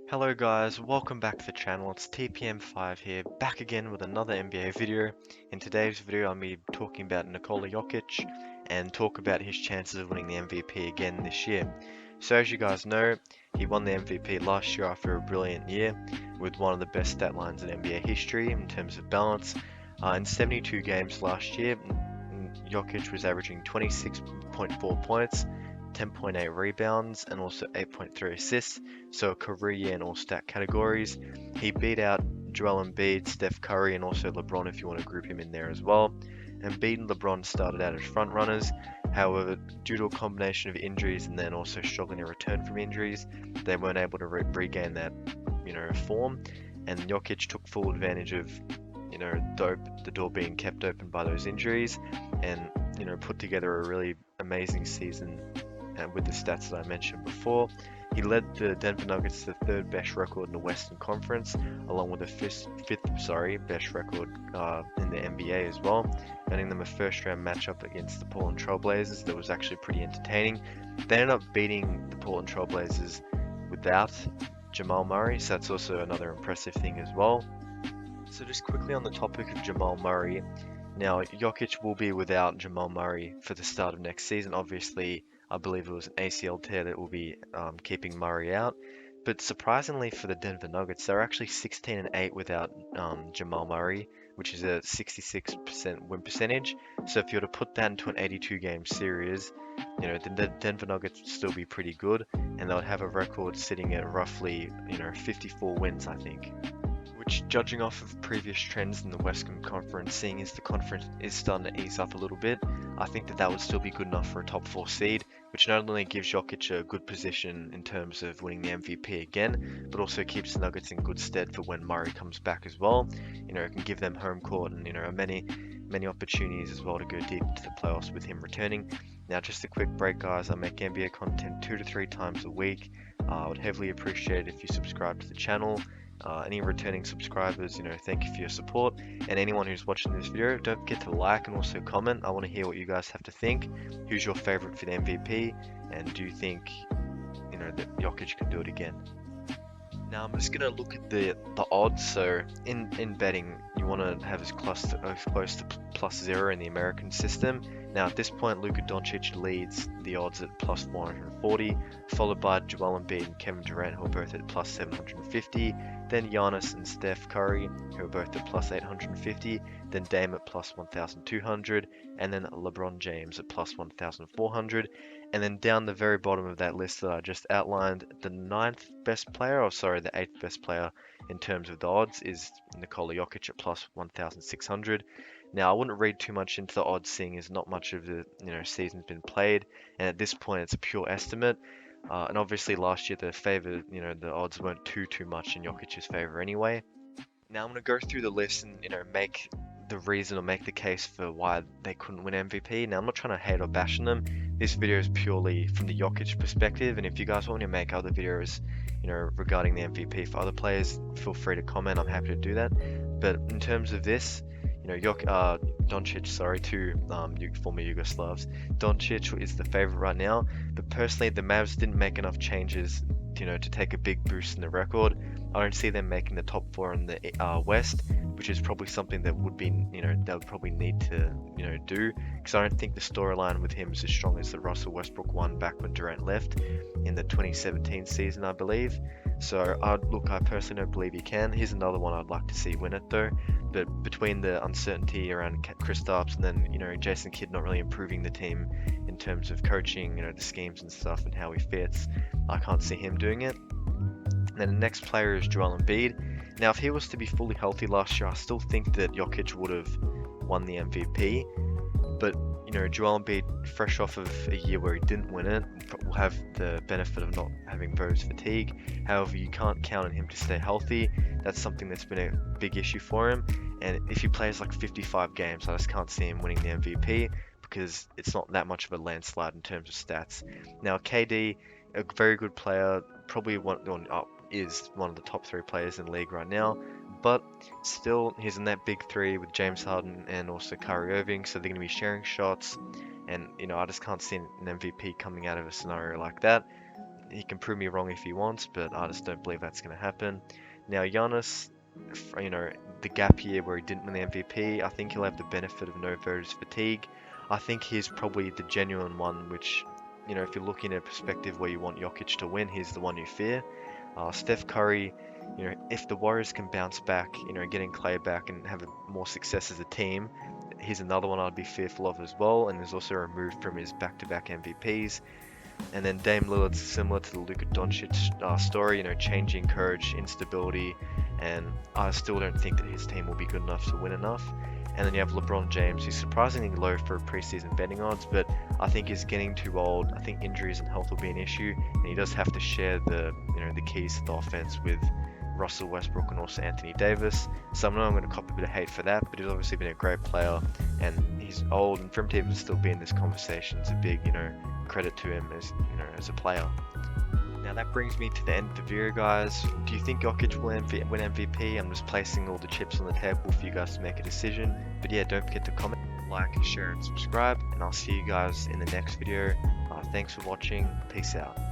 Hello guys, welcome back to the channel. It's TPM5 here, back again with another NBA video. In today's video, I'll be talking about Nikola Jokic and talk about his chances of winning the MVP again this year. So as you guys know, he won the MVP last year after a brilliant year with one of the best stat lines in NBA history in terms of balance. In 72 games last year, Jokic was averaging 26.4 points, 10.8 rebounds, and also 8.3 assists, so a career year in all stat categories. He beat out Joel Embiid, Steph Curry, and also LeBron if you want to group him in there as well. Embiid and LeBron started out as front runners. However, due to a combination of injuries and then also struggling to return from injuries, they weren't able to regain that, form. And Jokic took full advantage of, the door being kept open by those injuries, and put together a really amazing season with the stats that I mentioned before. He led the Denver Nuggets to the third best record in the Western Conference, along with the fifth best record in the NBA as well, earning them a first round matchup against the Portland Trail Blazers that was actually pretty entertaining. They ended up beating the Portland Trail Blazers without Jamal Murray, so that's also another impressive thing as well. So just quickly on the topic of Jamal Murray, now Jokic will be without Jamal Murray for the start of next season. Obviously, I believe it was an ACL tear that will be keeping Murray out. But surprisingly for the Denver Nuggets, they're actually 16-8 without Jamal Murray, which is a 66% win percentage. So if you were to put that into an 82 game series, the Denver Nuggets would still be pretty good, and they would have a record sitting at roughly 54 wins, I think. Which, judging off of previous trends in the Western Conference, seeing as the conference is starting to ease up a little bit, I think that would still be good enough for a top 4 seed, which not only gives Jokic a good position in terms of winning the MVP again, but also keeps the Nuggets in good stead for when Murray comes back as well. It can give them home court and many opportunities as well to go deep into the playoffs with him returning. Now, just a quick break, guys. I make NBA content 2 to 3 times a week. I would heavily appreciate it if you subscribe to the channel. Any returning subscribers, thank you for your support. And anyone who's watching this video, don't forget to like and also comment. I want to hear what you guys have to think. Who's your favorite for the MVP? And do you think, that Jokic can do it again? Now I'm just gonna look at the odds. So in betting, you want to have as close to +0 in the American system. Now at this point, Luka Doncic leads the odds at +440, followed by Joel Embiid and Kevin Durant, who are both at +750. Then Giannis and Steph Curry, who are both at +850. Then Dame at +1,200, and then LeBron James at +1,400. And then down the very bottom of that list that I just outlined, the the eighth best player in terms of the odds is Nikola Jokic at +1,600. Now, I wouldn't read too much into the odds, seeing as not much of the season's been played, and at this point it's a pure estimate. And obviously last year the odds weren't too much in Jokic's favor anyway. Now I'm going to go through the list and make the reason or make the case for why they couldn't win MVP. Now I'm not trying to hate or bash on them. This video is purely from the Jokic perspective, and if you guys want me to make other videos, regarding the MVP for other players, feel free to comment. I'm happy to do that. But in terms of this, Doncic, sorry, two former Yugoslavs. Doncic is the favorite right now, but personally, the Mavs didn't make enough changes, to take a big boost in the record. I don't see them making the top 4 in the West, which is probably something that would be, they would probably need to, do, because I don't think the storyline with him is as strong as the Russell Westbrook one back when Durant left in the 2017 season, I believe. So I personally don't believe he can. Here's another one I'd like to see win it though. But between the uncertainty around Kristaps and then Jason Kidd not really improving the team in terms of coaching, the schemes and stuff and how he fits, I can't see him doing it. And then the next player is Joel Embiid. Now, if he was to be fully healthy last year, I still think that Jokic would have won the MVP. But Joel Embiid, fresh off of a year where he didn't win it, will have the benefit of not having Vos fatigue. However, you can't count on him to stay healthy. That's something that's been a big issue for him. And if he plays like 55 games, I just can't see him winning the MVP because it's not that much of a landslide in terms of stats. Now, KD, a very good player, probably is one of the top 3 players in the league right now. But still, he's in that big 3 with James Harden and also Kyrie Irving, so they're going to be sharing shots. And I just can't see an MVP coming out of a scenario like that. he can prove me wrong if he wants, but I just don't believe that's going to happen. Now, Giannis, you know, the gap year where he didn't win the MVP, I think he'll have the benefit of no voters fatigue. I think he's probably the genuine one, which, you know, if you're looking at a perspective where you want Jokic to win, he's the one you fear. Steph Curry, you know, if the Warriors can bounce back, you know, getting Clay back and have more success as a team, he's another one I'd be fearful of as well. And is also removed from his back-to-back MVPs. And then Dame Lillard's similar to the Luka Doncic story, you know, changing courage, instability, and I still don't think that his team will be good enough to win enough. And then you have LeBron James, who's surprisingly low for preseason betting odds, but I think he's getting too old. I think injuries and health will be an issue, and he does have to share the, you know, the keys to the offense with Russell Westbrook and also Anthony Davis. So I know I'm going to cop a bit of hate for that, but he's obviously been a great player, and he's old, and for him to even still be in this conversation is a big, you know, credit to him as, you know, as a player. Now that brings me to the end of the video, guys. Do you think Jokic will win MVP? I'm just placing all the chips on the table for you guys to make a decision. But yeah, don't forget to comment, like, share, and subscribe. And I'll see you guys in the next video. Thanks for watching. Peace out.